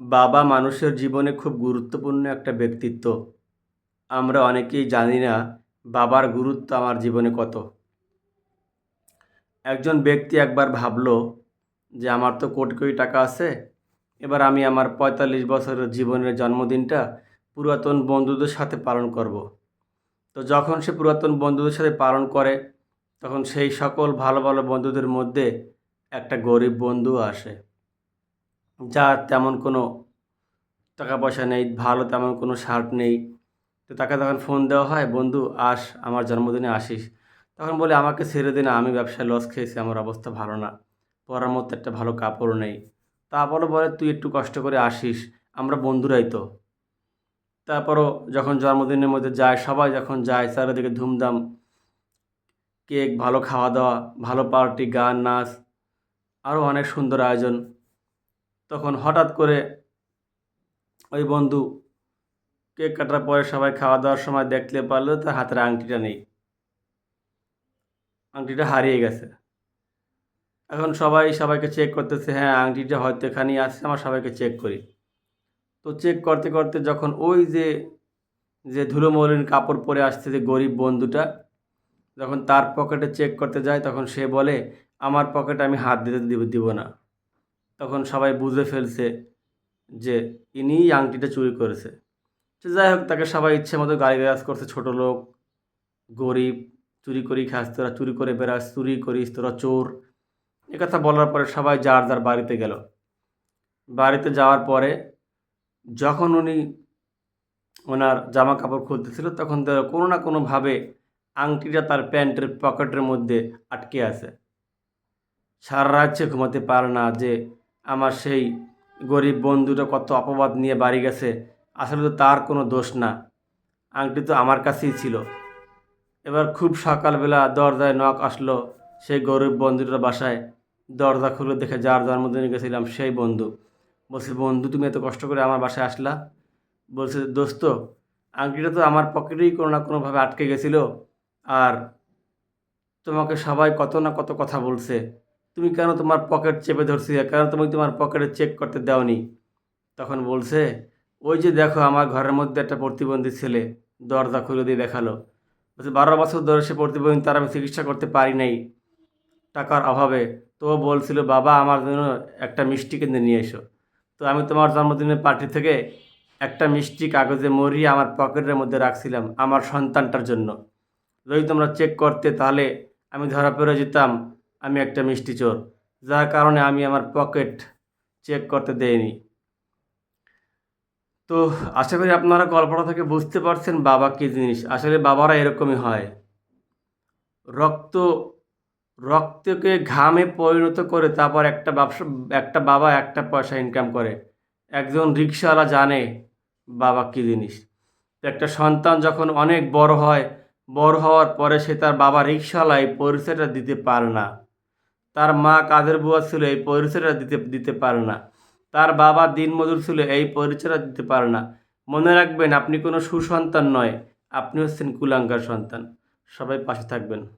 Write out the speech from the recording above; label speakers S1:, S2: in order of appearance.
S1: বাবা মানুষের জীবনে খুব গুরুত্বপূর্ণ একটা ব্যক্তিত্ব। আমরা অনেকেই জানি না বাবার গুরুত্ব আমার জীবনে কত। একজন ব্যক্তি একবার ভাবলো যে আমার তো কোটি কোটি টাকা আছে, এবার আমি আমার ৪৫ বছরের জীবনের জন্মদিনটা পুরাতন বন্ধুদের সাথে পালন করব। তো যখন সে পুরাতন বন্ধুদের সাথে পালন করে, তখন সেই সকল ভালো ভালো বন্ধুদের মধ্যে একটা গরিব বন্ধু আসে, যার তেমন কোনো টাকা পয়সা নেই, ভালো তেমন কোনো শার্ট নেই। তো তাকে তখন ফোন দেওয়া হয়, বন্ধু আমার জন্মদিনে আসিস। তখন বলে, আমাকে ছেড়ে দে না, আমি ব্যবসায় লস খেয়েছি, আমার অবস্থা ভালো না, পরার মতো একটা ভালো কাপড় নেই। তারপরও বলে, তুই একটু কষ্ট করে আসিস, আমরা বন্ধুরাই তো। তারপরও যখন জন্মদিনের মধ্যে যায়, সবাই যখন যায়, চারিদিকে ধুমধাম, কেক, ভালো খাওয়া দাওয়া, ভালো পার্টি, গান নাচ, আরও অনেক সুন্দর আয়োজন। তখন হঠাৎ করে ওই বন্ধু কেক কাটার পরে সবাই খাওয়া দাওয়ার সময় দেখতে পারলো তার হাতের আংটিটা নেই, আংটিটা হারিয়ে গেছে। এখন সবাই সবাইকে চেক করতেছে, হ্যাঁ আংটিটা হয়তো এখানেই আছে, আমার সবাইকে চেক করি। তো চেক করতে করতে যখন ওই যে যে ধুলোমলিন কাপড় পরে আসছে যে গরিব বন্ধুটা, যখন তার পকেটে চেক করতে যায়, তখন সে বলে, আমার পকেটে আমি হাত দিতে দিব না। তখন সবাই বুঝে ফেলছে যে ইনিই আংটিটা চুরি করেছে। তো যাই হোক, তাকে সবাই ইচ্ছে মতো গালিগালাজ করছে, ছোট লোক, গরিব, চুরি করেই খাস তোরা, চুরি করে বেড়াস, চুরি করিস তোরা, চোর। একথা বলার পরে সবাই যার যার বাড়িতে গেল। বাড়িতে যাওয়ার পরে যখন উনি ওনার জামা কাপড় খুলতেছিল, তখন কোনো না কোনোভাবে আংটিটা তার প্যান্টের পকেটের মধ্যে আটকে আছে। সারা রাত সে ঘুমাতে পারে না যে আমার সেই গরিব বন্ধুটা কত অপবাদ নিয়ে বাড়ি গেছে, আসলে তো তার কোনো দোষ না, আংটি তো আমার কাছেই ছিল। এবার খুব সকালবেলা দরজায় নক আসলো সেই গরিব বন্ধুটার বাসায়। দরজা খুলে দেখে যার জন্মদিনে গেছিলাম সেই বন্ধু। বলছে, বন্ধু তুমি এত কষ্ট করে আমার বাসায় আসলা? বলছে, দোস্ত আংটিটা তো আমার পকেটেই কোনো না কোনোভাবে আটকে গেছিলো, আর তোমাকে সবাই কত না কত কথা বলছে, তুমি কেন তোমার পকেট চেপে ধরছি, কেন তুমি তোমার পকেটে চেক করতে দাওনি? তখন বলছে, ওই যে দেখো আমার ঘরের মধ্যে একটা প্রতিবন্ধী ছেলে, দরজা খুলে দিয়ে দেখালো। বলছে, 12 বছর ধরে সে প্রতিবন্ধী, তার আমি চিকিৎসা করতে পারি নাই টাকার অভাবে। তো ও বলছিল, বাবা আমার জন্য একটা মিষ্টি কিনে নিয়ে এসো। তো আমি তোমার জন্মদিনের পার্টি থেকে একটা মিষ্টি কাগজে মরিয়ে আমার পকেটের মধ্যে রাখছিলাম আমার সন্তানটার জন্য। যদি তোমরা চেক করতে, তাহলে আমি ধরা পড়ে যেতাম আমি একটা মিষ্টি চোর, যার কারণে আমি আমার পকেট চেক করতে দেইনি। তো আশা করি আপনারা গল্পটা থেকে বুঝতে পারছেন বাবা কী জিনিস। আসলে বাবারা এরকমই হয়, রক্ত রক্তকে ঘামে পরিণত করে তারপর একটা ব্যবসা, একটা বাবা একটা পয়সা ইনকাম করে। একজন রিকশাওয়ালা জানে বাবা কী জিনিস। তো একটা সন্তান যখন অনেক বড় হয়, বড় হওয়ার পরে সে তার বাবা রিকশাওয়ালা এই পরিচয়টা দিতে পারে না। তার মা কাজের বুয়া ছিল, এই পরিচয়টা দিতে দিতে পারে না। তার বাবা দিনমজুর ছিল, এই পরিচয়টা দিতে পারে না। মনে রাখবেন, আপনি কোনো সুসন্তান নয়, আপনি হচ্ছেন কুলাঙ্গার সন্তান। সবাই পাশে থাকবেন।